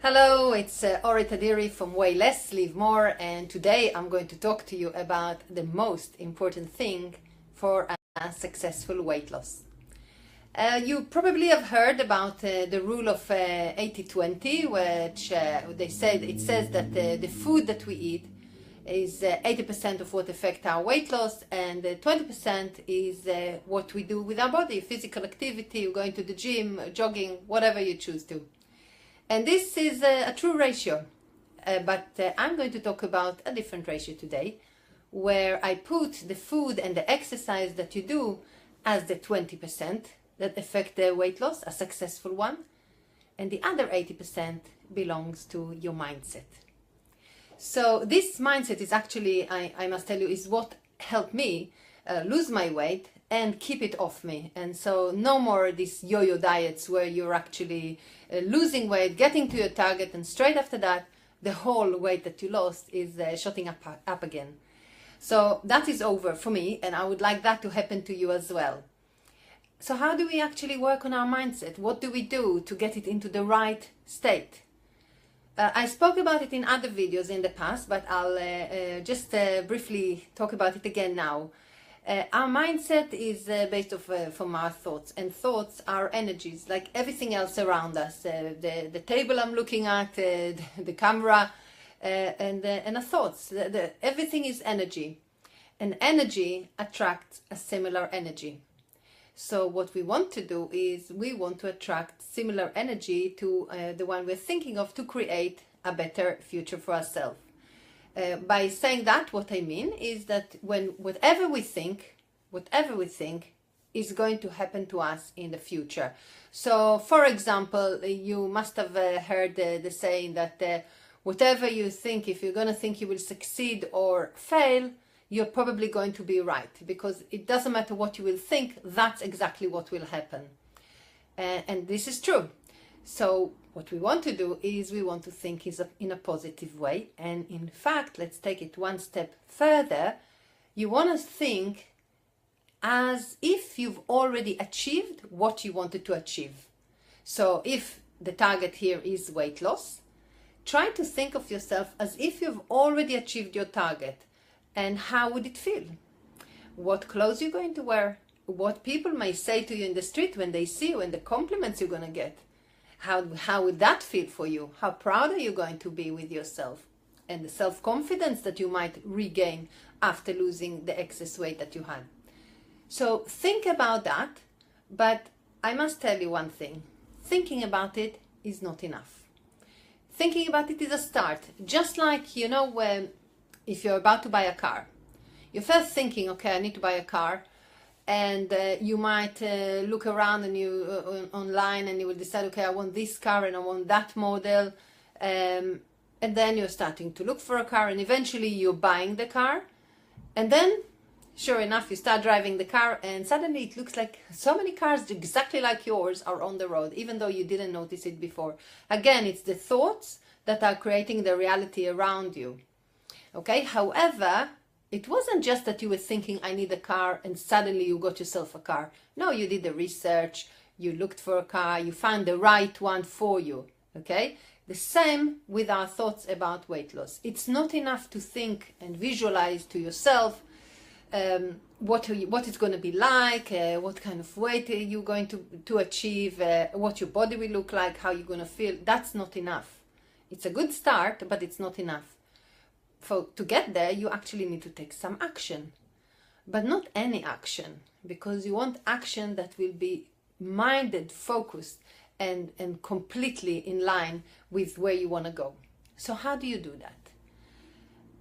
Hello, it's Ori Tadiri from Way Less, Live More, and today I'm going to talk to you about the most important thing for a successful weight loss. You probably have heard about the rule of 80-20, which it says that the food that we eat is 80% of what affects our weight loss, and 20% is what we do with our body, physical activity, going to the gym, jogging, whatever you choose to. And this is a true ratio, but I'm going to talk about a different ratio today, where I put the food and the exercise that you do as the 20% that affect the weight loss, a successful one, and the other 80% belongs to your mindset. So this mindset is actually, I must tell you, is what helped me lose my weight and keep it off me. And so no more these yo-yo diets where you're actually losing weight, getting to your target, and straight after that the whole weight that you lost is shooting up again. So that is over for me, and I would like that to happen to you as well. So how do we actually work on our mindset? What do we do to get it into the right state? I spoke about it in other videos in the past, but I'll just briefly talk about it again now. Our mindset is based from our thoughts, and thoughts are energies like everything else around us. The table I'm looking at, the camera, and our thoughts. Everything is energy, and energy attracts a similar energy. So what we want to do is we want to attract similar energy to the one we're thinking of, to create a better future for ourselves. By saying that, what I mean is that when whatever we think is going to happen to us in the future. So, for example, you must have heard the saying that whatever you think, if you're going to think you will succeed or fail, you're probably going to be right, because it doesn't matter what you will think, that's exactly what will happen. And this is true. So what we want to do is we want to think in a positive way. And in fact, let's take it one step further. You want to think as if you've already achieved what you wanted to achieve. So if the target here is weight loss, try to think of yourself as if you've already achieved your target. And how would it feel? What clothes you're going to wear? What people may say to you in the street when they see you, and the compliments you're going to get? How would that feel for you? How proud are you going to be with yourself? And the self-confidence that you might regain after losing the excess weight that you had. So think about that, but I must tell you one thing. Thinking about it is not enough. Thinking about it is a start. Just like, you know, when if you're about to buy a car, you're first thinking, okay, I need to buy a car, and you might look around and online, and you will decide, okay, I want this car and I want that model, and then you're starting to look for a car, and eventually you're buying the car, and then sure enough you start driving the car, and suddenly it looks like so many cars exactly like yours are on the road, even though you didn't notice it before. Again, it's the thoughts that are creating the reality around you. Okay, however, it wasn't just that you were thinking, I need a car, and suddenly you got yourself a car. No, you did the research, you looked for a car, you found the right one for you. Okay, the same with our thoughts about weight loss. It's not enough to think and visualize to yourself what it's going to be like, what kind of weight you're going to achieve, what your body will look like, how you're going to feel. That's not enough. It's a good start, but it's not enough. To get there, you actually need to take some action, but not any action, because you want action that will be minded, focused, and completely in line with where you want to go. So how do you do that?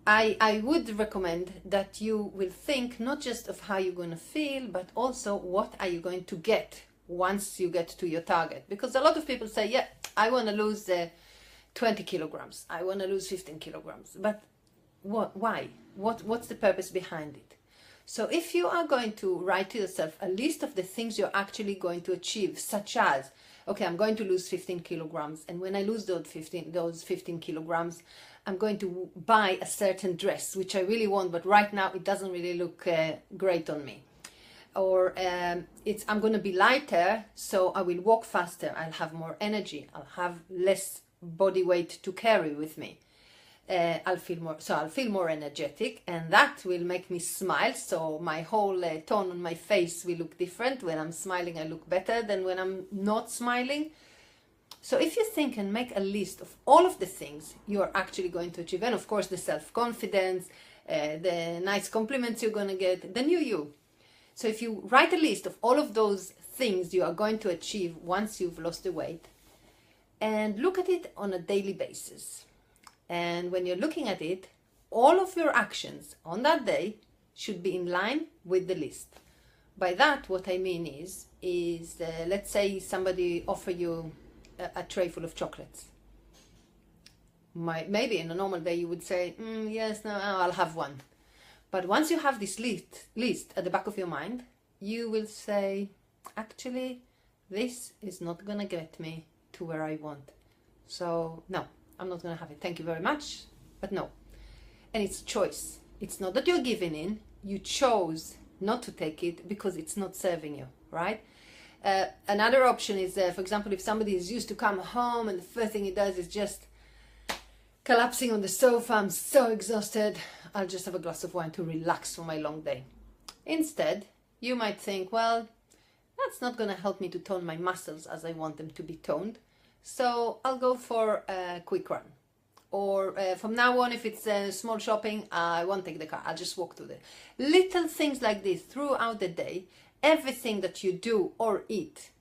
I would recommend that you will think not just of how you're going to feel, but also what are you going to get once you get to your target. Because a lot of people say, yeah, I want to lose 20 kilograms, I want to lose 15 kilograms, but why? What's the purpose behind it? So if you are going to write to yourself a list of the things you're actually going to achieve, such as, okay, I'm going to lose 15 kilograms, and when I lose those 15 kilograms, I'm going to buy a certain dress, which I really want, but right now it doesn't really look great on me. Or I'm going to be lighter, so I will walk faster, I'll have more energy, I'll have less body weight to carry with me. I'll feel more energetic, and that will make me smile. So my whole tone on my face will look different. When I'm smiling, I look better than when I'm not smiling. So if you think and make a list of all of the things you are actually going to achieve, and of course the self-confidence, the nice compliments you're going to get, the new you. So if you write a list of all of those things you are going to achieve once you've lost the weight, and look at it on a daily basis. And when you're looking at it, all of your actions on that day should be in line with the list. By that, what I mean is let's say somebody offer you a tray full of chocolates. Maybe in a normal day you would say, yes, no, I'll have one. But once you have this list at the back of your mind, you will say, actually, this is not going to get me to where I want. So no, I'm not going to have it. Thank you very much, but no. And it's a choice. It's not that you're giving in. You chose not to take it because it's not serving you, right? Another option is, for example, if somebody is used to come home and the first thing he does is just collapsing on the sofa, I'm so exhausted, I'll just have a glass of wine to relax from my long day. Instead, you might think, well, that's not going to help me to tone my muscles as I want them to be toned. So I'll go for a quick run. Or from now on, if it's small shopping, I won't take the car. I'll just walk to the little things like this throughout the day. Everything that you do or eat,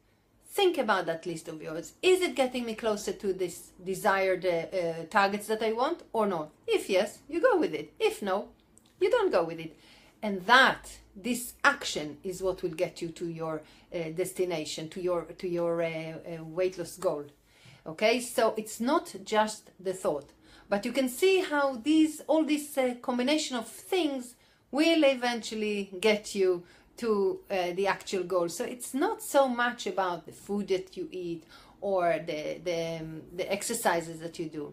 think about that list of yours. Is it getting me closer to this desired targets that I want or not? If yes, you go with it. If no, you don't go with it. And this action is what will get you to your destination, to your weight loss goal. Okay, so it's not just the thought, but you can see how all this combination of things will eventually get you to the actual goal. So it's not so much about the food that you eat or the exercises that you do.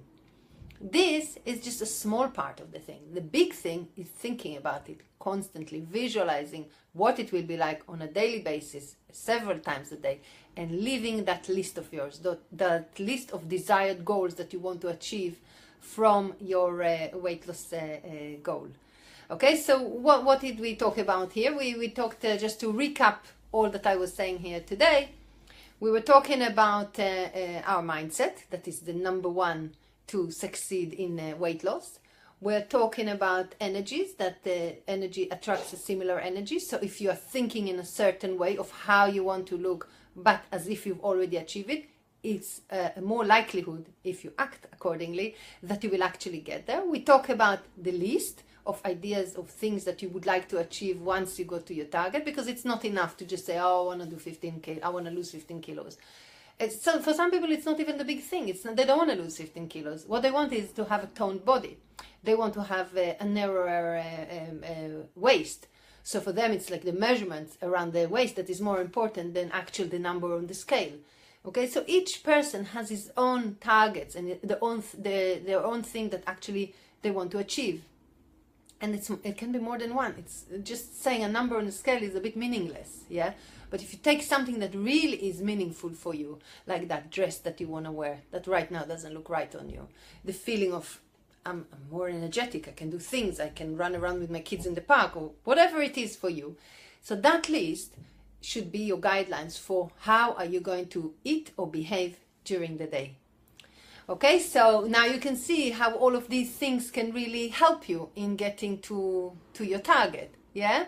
This is just a small part of the thing. The big thing is thinking about it constantly, visualizing what it will be like on a daily basis, several times a day, and living that list of yours, that list of desired goals that you want to achieve from your weight loss goal. Okay, so what did we talk about here? We talked, just to recap all that I was saying here today, we were talking about our mindset, that is the number one to succeed in weight loss. We're talking about energies, that the energy attracts a similar energy. So if you are thinking in a certain way of how you want to look, but as if you've already achieved it, it's a more likelihood, if you act accordingly, that you will actually get there. We talk about the list of ideas of things that you would like to achieve once you go to your target, because it's not enough to just say, oh, I want to do 15K, I want to lose 15 kilos. So for some people, it's not even the big thing. They don't want to lose 15 kilos. What they want is to have a toned body. They want to have a narrower waist. So for them, it's like the measurements around their waist that is more important than actually the number on the scale. Okay, so each person has his own targets and their own thing that actually they want to achieve. And it can be more than one. It's just saying a number on the scale is a bit meaningless, yeah? But if you take something that really is meaningful for you, like that dress that you want to wear, that right now doesn't look right on you, the feeling of, I'm more energetic, I can do things, I can run around with my kids in the park, or whatever it is for you. So that list should be your guidelines for how are you going to eat or behave during the day. Okay, so now you can see how all of these things can really help you in getting to your target, yeah?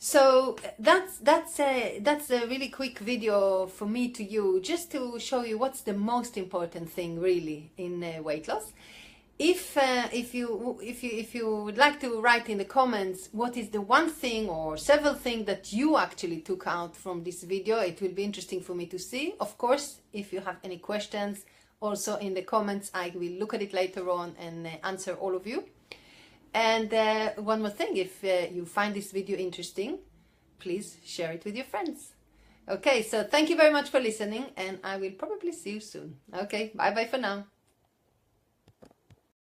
So that's a really quick video for me to you, just to show you what's the most important thing really in weight loss. If you would like to write in the comments what is the one thing or several things that you actually took out from this video, it will be interesting for me to see. Of course, if you have any questions, also in the comments, I will look at it later on and answer all of you. And one more thing, if you find this video interesting, please share it with your friends. Okay, so thank you very much for listening, and I will probably see you soon. Okay, bye bye for now.